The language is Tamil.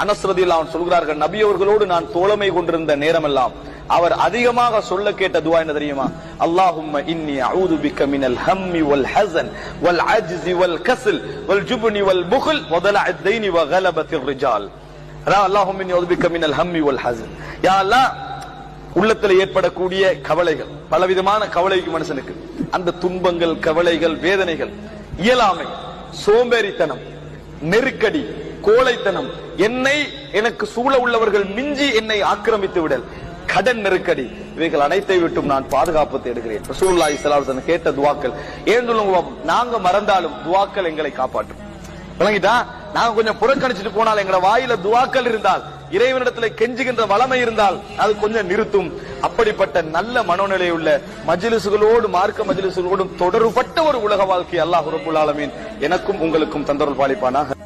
அனஸ் ரலியல்லாஹு அன்ஹு சொல்கிறார்கள், நபி அவர்களோடு நான் தோழமை கொண்டிருந்த நேரமெல்லாம் அவர் அதிகமாக சொல்ல கேட்ட துஆ என்ன தெரியுமா? அல்லாஹும்ம இன்னி அஊது பிக்க மினல் ஹம்மி வல் ஹஸன் வல் அஜ்ஸி வல் கஸ்ல் வல் ஜுப்னி வல் புக்ல் வ தலஅத் தைனி வ கலபத்திர் ரிஜால். அல்லாஹும்ம இன்னி அஊது பிக்க மினல் ஹம்மி வல் ஹஸன். யா அல்லாஹ், உள்ளத்தில் ஏற்படக்கூடிய கவலைகள், பலவிதமான கவலைக்கு மனுஷனுக்கு, அந்த துன்பங்கள், கவலைகள், வேதனைகள், இயலாமை, சோம்பேறித்தனம், நெருக்கடி, கோழைத்தனம், எனக்கு சூழ உள்ளவர்கள் மிஞ்சி என்னை ஆக்கிரமித்து விடல், கடன் நெருக்கடி, இவைகள் அனைத்தை விட்டும் நான் பாதுகாப்பு தேடுகிறேன். ரசூலுல்லாஹி ஸல்லல்லாஹு அலைஹி வஸல்லம் கேட்ட துஆக்கள். ஏன் சொல்லுங்க, நாங்க மறந்தாலும் துஆக்கள் எங்களை காப்பாற்றும். விளங்கிட்டா? நாங்க கொஞ்சம் புறக்கணிச்சுட்டு போனால், எங்களை வாயில துஆக்கள் இருந்தால், இறைவனிடத்தில் கெஞ்சுகின்ற வளமை இருந்தால் அது கொஞ்சம் நிறுத்தும். அப்படிப்பட்ட நல்ல மனோநிலை உள்ள மஜ்லிஸ்களோடு, மார்க்க மஜ்லிஸ்களோடும் தொடர்பட்ட ஒரு உலக வாழ்க்கை அல்லாஹ் ரப்பல் ஆலமீன் எனக்கும் உங்களுக்கும் தந்தருள் பாலிப்பானாக.